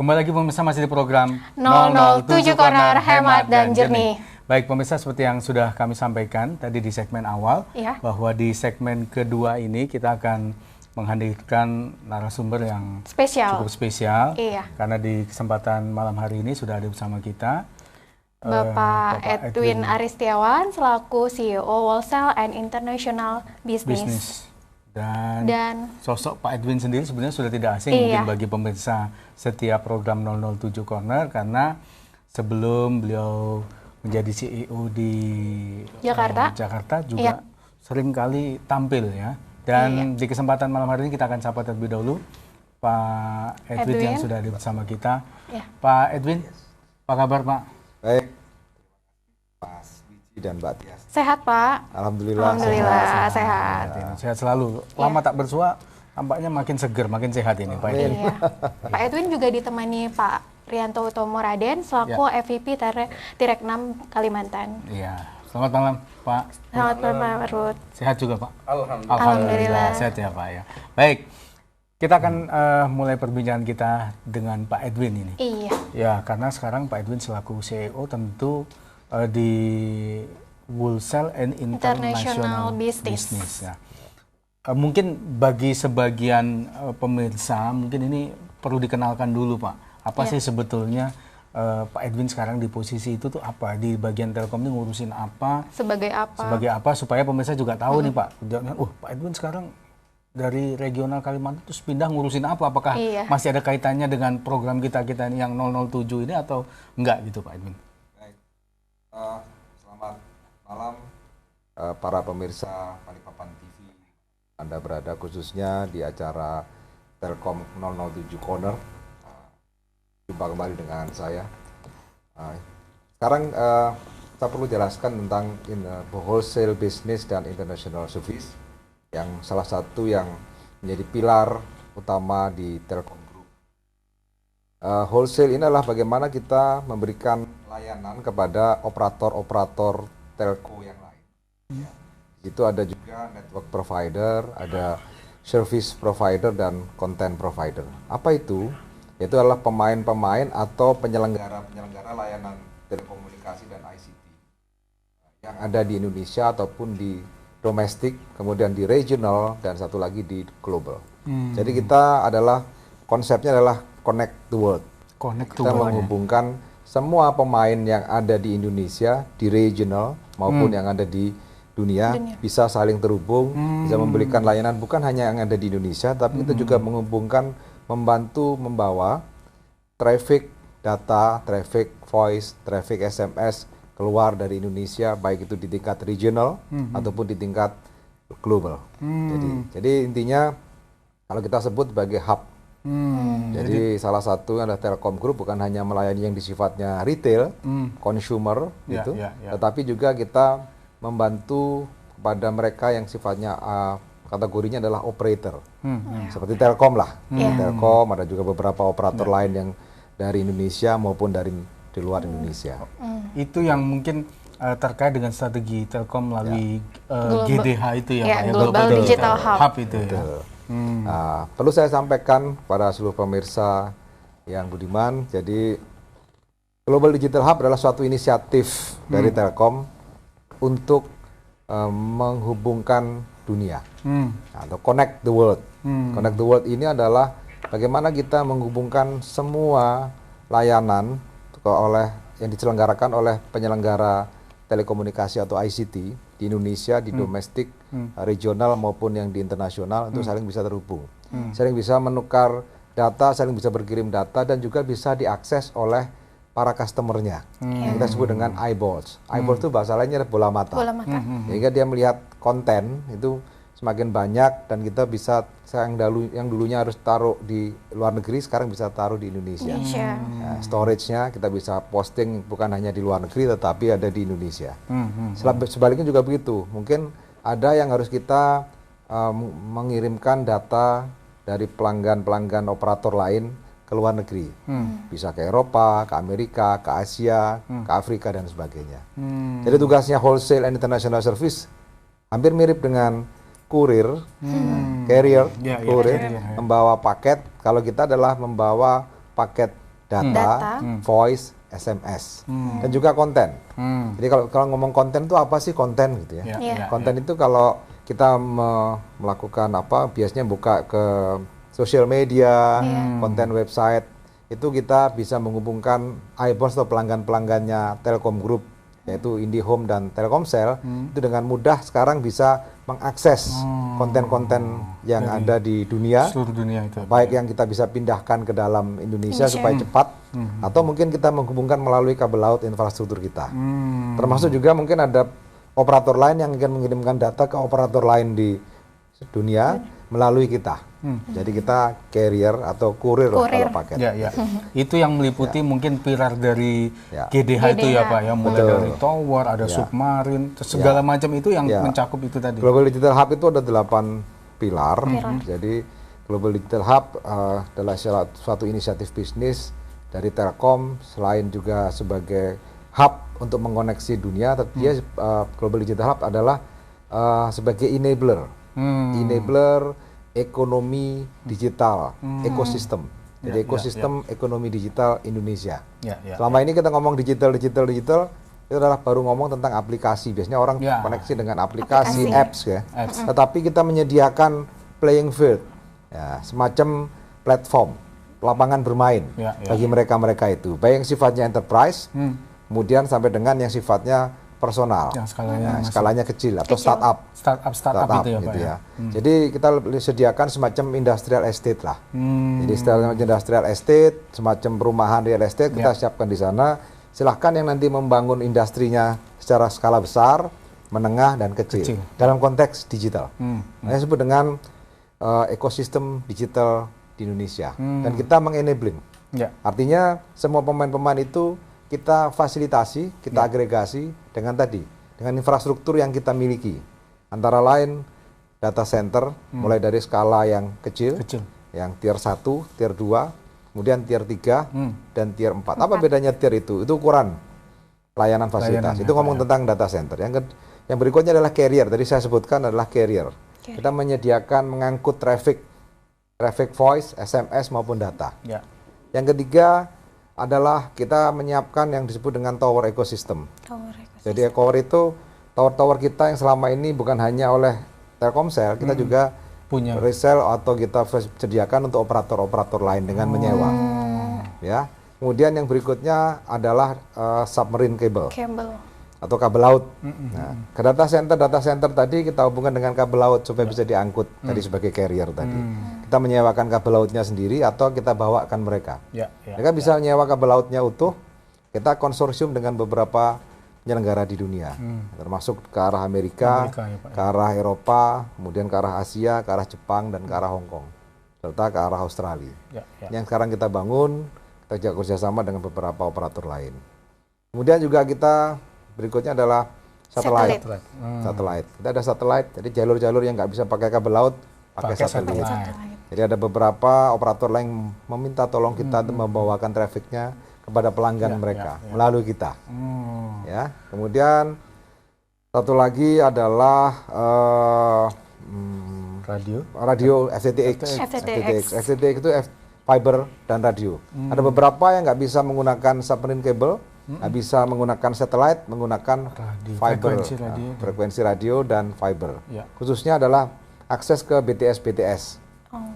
Kembali lagi pemirsa masih di program 007 Corner Hemat dan Jernih. Baik pemirsa, seperti yang sudah kami sampaikan tadi di segmen awal, bahwa di segmen kedua ini kita akan menghadirkan narasumber yang cukup spesial. Karena di kesempatan malam hari ini sudah ada bersama kita Bapak Edwin Aristiawan selaku CEO Wholesale and International Business. Dan sosok Pak Edwin sendiri sebenarnya sudah tidak asing mungkin bagi pemirsa setiap program 007 Corner, karena sebelum beliau menjadi CEO di Jakarta juga sering kali tampil ya. Dan di kesempatan malam hari ini kita akan sapa terlebih dahulu Pak Edwin yang sudah ada bersama kita. Pak Edwin, apa kabar Pak? Baik, Mas Wiji dan Mbak Tias. Sehat Pak? Alhamdulillah. Alhamdulillah sehat. Sehat selalu. Lama tak bersua, tampaknya makin seger, makin sehat ini Pak Edwin. Pak Edwin juga ditemani Pak Rianto Utomo Raden selaku FVP Tirek 6 Kalimantan. Iya. Selamat malam Pak. Selamat malam Pak Ruth. Sehat juga Pak? Alhamdulillah. Sehat ya Pak ya. Baik, kita akan mulai perbincangan kita dengan Pak Edwin ini. Iya. Ya, karena sekarang Pak Edwin selaku CEO tentu di Wholesale and International Business. Ya. Mungkin bagi sebagian pemirsa, mungkin ini perlu dikenalkan dulu Pak. Apa sih sebetulnya Pak Edwin sekarang di posisi itu tuh apa? Di bagian Telkom ini ngurusin apa? Sebagai apa? Sebagai apa supaya pemirsa juga tahu nih Pak. Pak Edwin sekarang dari regional Kalimantan terus pindah ngurusin apa? Apakah masih ada kaitannya dengan program kita ini yang 007 ini atau enggak gitu Pak Edwin? Baik. Selamat malam para pemirsa Balikpapan TV. Anda berada khususnya di acara Telkom 007 Corner. Jumpa kembali dengan saya. Sekarang saya perlu jelaskan tentang wholesale business dan international service, yang salah satu yang menjadi pilar utama di Telkom Group. Wholesale ini adalah bagaimana kita memberikan layanan kepada operator-operator telco yang lain. Itu ada juga network provider, ada service provider dan content provider. Apa itu? Itu adalah pemain-pemain atau penyelenggara-penyelenggara layanan telekomunikasi dan ICT yang ada di Indonesia ataupun di domestik, kemudian di regional, dan satu lagi di global. Jadi kita konsepnya adalah connect the world. Kita menghubungkan semua pemain yang ada di Indonesia, di regional maupun yang ada di dunia bisa saling terhubung, bisa memberikan layanan bukan hanya yang ada di Indonesia, tapi kita juga membantu membawa traffic data, traffic voice, traffic SMS keluar dari Indonesia, baik itu di tingkat regional ataupun di tingkat global. Jadi intinya kalau kita sebut sebagai hub. Jadi salah satu adalah Telkom Group bukan hanya melayani yang sifatnya retail, consumer gitu, tetapi juga kita membantu kepada mereka yang sifatnya kategorinya adalah operator, seperti Telkom lah. Telkom, ada juga beberapa operator lain yang dari Indonesia maupun dari di luar Indonesia. Itu yang mungkin terkait dengan strategi Telkom melalui GDH itu ya, Global Digital Hub itu ya. Perlu saya sampaikan pada seluruh pemirsa yang budiman, jadi Global Digital Hub adalah suatu inisiatif dari Telkom untuk menghubungkan dunia, atau connect the world. Connect the world ini adalah bagaimana kita menghubungkan semua layanan yang diselenggarakan oleh penyelenggara telekomunikasi atau ICT di Indonesia, di domestik, regional maupun yang di internasional, untuk saling bisa terhubung, saling bisa menukar data, saling bisa berkirim data, dan juga bisa diakses oleh para customernya. Yang kita sebut dengan eyeballs. Eyeballs itu bahasa lainnya adalah bola mata. Sehingga dia melihat konten itu semakin banyak, dan kita bisa yang dulunya harus taruh di luar negeri sekarang bisa taruh di Indonesia. Storage-nya kita bisa posting bukan hanya di luar negeri tetapi ada di Indonesia. Sebaliknya juga begitu. Mungkin ada yang harus kita mengirimkan data dari pelanggan-pelanggan operator lain ke luar negeri, bisa ke Eropa, ke Amerika, ke Asia, ke Afrika dan sebagainya. Jadi tugasnya wholesale and international service hampir mirip dengan kurir, carrier, kurir, membawa paket. Kalau kita adalah membawa paket data, voice, SMS, dan juga konten. Jadi kalau ngomong konten itu apa sih konten gitu ya? Konten itu kalau kita melakukan biasanya buka ke sosial media, konten website, itu kita bisa menghubungkan eyeballs atau pelanggan-pelanggannya Telkom Group, yaitu IndiHome dan Telkomsel, itu dengan mudah sekarang bisa mengakses konten-konten yang ada di dunia, seluruh dunia itu, baik yang kita bisa pindahkan ke dalam Indonesia supaya cepat, atau mungkin kita menghubungkan melalui kabel laut infrastruktur kita. Termasuk juga mungkin ada operator lain yang ingin mengirimkan data ke operator lain di dunia melalui kita. Jadi kita carrier atau kurir kalau paket. Itu yang meliputi mungkin pilar dari GDH itu ya Pak ya, mulai dari tower, ada submarin, segala macam itu yang mencakup itu tadi. Global Digital Hub itu ada 8 pilar. Jadi Global Digital Hub adalah suatu inisiatif bisnis dari Telkom, selain juga sebagai hub untuk mengoneksi dunia, tapi dia Global Digital Hub adalah sebagai enabler ekonomi digital, ekosistem. Jadi ekosistem ekonomi digital Indonesia. Selama ini kita ngomong digital, itu adalah baru ngomong tentang aplikasi. Biasanya orang koneksi dengan aplikasi, apps ya. Tetapi kita menyediakan playing field, semacam platform, lapangan bermain bagi mereka-mereka itu. Baik yang sifatnya enterprise, kemudian sampai dengan yang sifatnya personal, yang skalanya kecil atau startup itu ya Pak ya. Jadi kita sediakan semacam industrial estate lah. Jadi industrial estate, semacam perumahan real estate kita siapkan di sana. Silahkan yang nanti membangun industrinya secara skala besar, menengah dan kecil. Dalam konteks digital. Saya sebut dengan ekosistem digital di Indonesia. Dan kita mengenabling. Artinya semua pemain-pemain itu kita fasilitasi, kita agregasi dengan infrastruktur yang kita miliki. Antara lain data center, mulai dari skala yang kecil, yang tier 1, tier 2, kemudian tier 3, dan tier 4. Apa bedanya tier itu? Itu ukuran layanan fasilitas. Itu ngomong tentang data center. Yang berikutnya adalah carrier. Tadi saya sebutkan adalah carrier. Kita menyediakan mengangkut traffic voice, SMS maupun data. Yang ketiga adalah kita menyiapkan yang disebut dengan tower ecosystem. Jadi tower itu tower kita yang selama ini bukan hanya oleh Telkomsel, kita juga punya resell atau kita sediakan untuk operator-operator lain dengan menyewa. Ya. Kemudian yang berikutnya adalah submarine cable atau kabel laut. Nah, ke data center tadi kita hubungkan dengan kabel laut supaya bisa diangkut tadi sebagai carrier tadi. Kita menyewakan kabel lautnya sendiri atau kita bawakan mereka. Mereka bisa menyewa kabel lautnya utuh. Kita konsorsium dengan beberapa penyelenggara di dunia, termasuk ke arah Amerika, ke arah Eropa, kemudian ke arah Asia, ke arah Jepang dan ke arah Hong Kong, serta ke arah Australia. Yang sekarang kita bangun, kita juga kerjasama dengan beberapa operator lain. Kemudian juga kita berikutnya adalah satelit. Kita ada satelit, jadi jalur-jalur yang nggak bisa pakai kabel laut, pakai satelit. Jadi ada beberapa operator lain meminta tolong kita untuk membawakan trafficnya kepada pelanggan mereka melalui kita. Ya, kemudian satu lagi adalah radio FTTX. FTTX itu fiber dan radio. Ada beberapa yang nggak bisa menggunakan submarine cable, nggak bisa menggunakan satelit, menggunakan fiber, frekuensi radio dan fiber. Khususnya adalah akses ke BTS.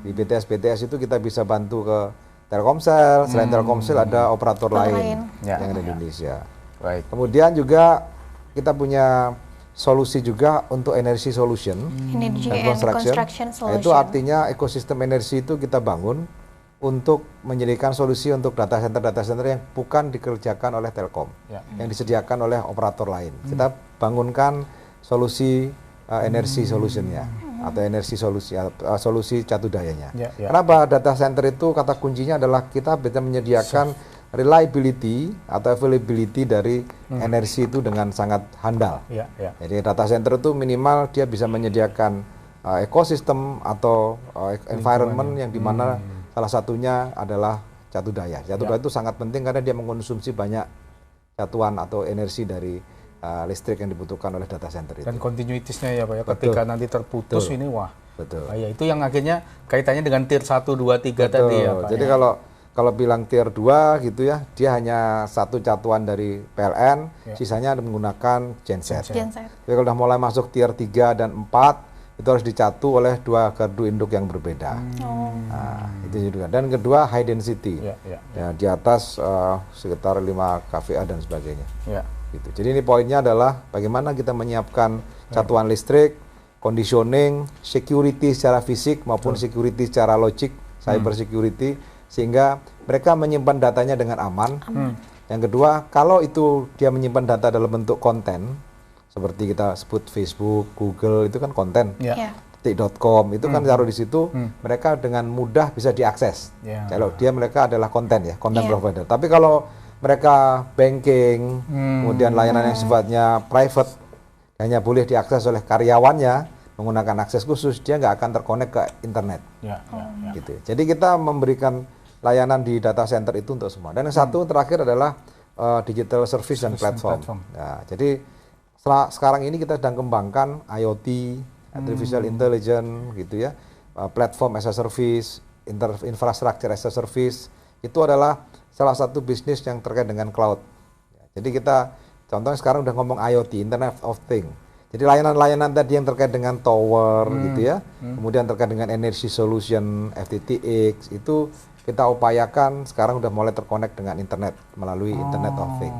Di BTS itu kita bisa bantu ke Telkomsel, selain Telkomsel ada operator lain yang ada di Indonesia. Kemudian juga kita punya solusi juga untuk energy solution, construction. Itu artinya ekosistem energi itu kita bangun untuk menyediakan solusi untuk data center yang bukan dikerjakan oleh Telkom, yang disediakan oleh operator lain. Kita bangunkan solusi energy solutionnya atau energi solusi catu dayanya. Kenapa data center itu kata kuncinya adalah kita bisa menyediakan reliability atau availability dari energi itu dengan sangat handal. Jadi data center itu minimal dia bisa menyediakan ekosistem atau environment yang dimana salah satunya adalah catu daya. Catu daya itu sangat penting karena dia mengkonsumsi banyak satuan atau energi dari listrik yang dibutuhkan oleh data center itu. Dan continuitasnya ya Pak ya, ketika nanti terputus ini bahaya. Itu yang akhirnya kaitannya dengan tier 1, 2, 3 tadi ya Pak. Jadi kalau kalau bilang tier 2 gitu ya, dia hanya satu catuan dari PLN, sisanya menggunakan genset. Genset. Tapi kalau udah mulai masuk tier 3 dan 4, itu harus dicatu oleh 2 gardu induk yang berbeda. Nah, itu juga. Dan kedua high density. Ya, di atas sekitar 5 kVA dan sebagainya. Gitu. Jadi ini poinnya adalah bagaimana kita menyiapkan catuan listrik, conditioning, security secara fisik maupun security secara logik, cyber security, sehingga mereka menyimpan datanya dengan aman. Yang kedua, kalau itu dia menyimpan data dalam bentuk konten, seperti kita sebut Facebook, Google, itu kan konten. .com itu kan taruh di situ, mereka dengan mudah bisa diakses. Kalau mereka adalah konten ya, konten provider. Tapi kalau mereka banking, kemudian layanan yang sifatnya private, hanya boleh diakses oleh karyawannya menggunakan akses khusus, dia nggak akan terkonek ke internet. Gitu. Jadi kita memberikan layanan di data center itu untuk semua. Dan yang satu terakhir adalah digital service dan platform. Ya, jadi sekarang ini kita sedang kembangkan IoT, artificial intelligence, gitu ya, platform as a service, infrastructure as a service. Itu adalah salah satu bisnis yang terkait dengan cloud. Ya, jadi kita contohnya sekarang udah ngomong IoT, Internet of Things. Jadi layanan-layanan tadi yang terkait dengan tower, gitu ya, kemudian terkait dengan energy solution, FTTX, itu kita upayakan sekarang udah mulai terkonek dengan internet melalui Internet of Things.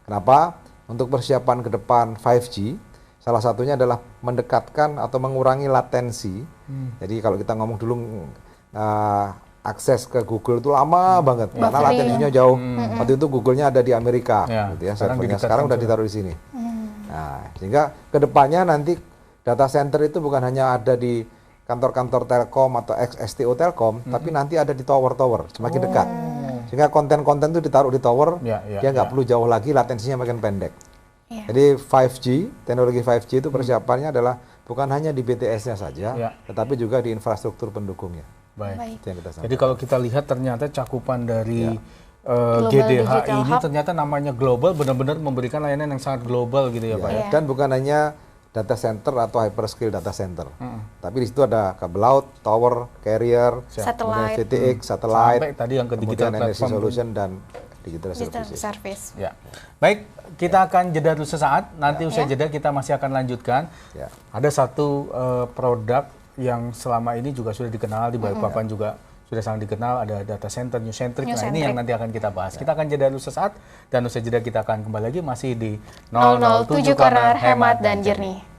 Kenapa? Untuk persiapan ke depan 5G, salah satunya adalah mendekatkan atau mengurangi latensi. Jadi kalau kita ngomong dulu akses ke Google itu lama banget, karena latensinya jauh. Waktu itu Google-nya ada di Amerika, gitu ya, servernya. Sekarang udah ditaruh di sini. Nah, sehingga kedepannya nanti data center itu bukan hanya ada di kantor-kantor Telkom atau STO Telkom, tapi nanti ada di tower-tower, semakin dekat. Sehingga konten-konten itu ditaruh di tower, dia nggak perlu jauh lagi, latensinya makin pendek. Jadi 5G, teknologi 5G itu persiapannya adalah bukan hanya di BTS-nya saja, tetapi juga di infrastruktur pendukungnya. Baik. Itu yang kita sampaikan. Jadi kalau kita lihat ternyata cakupan dari GDH ini ternyata namanya global, benar-benar memberikan layanan yang sangat global gitu ya, Pak ya. Dan bukan hanya data center atau hyperscale data center, tapi di situ ada kabel laut, tower, carrier, satellite, FTTX, satellite, sampai tadi yang ke digital energy platform solution dan digital service. Ya. Baik, kita akan jeda dulu sesaat. Nanti usai jeda kita masih akan lanjutkan. Ada satu produk yang selama ini juga sudah dikenal di Balikpapan juga sudah sangat dikenal, ada data center, New Centric. Nah, ini yang nanti akan kita bahas. Kita akan jeda dulu sesaat dan usai jeda kita akan kembali lagi masih di 007 Corner Hemat dan Jernih.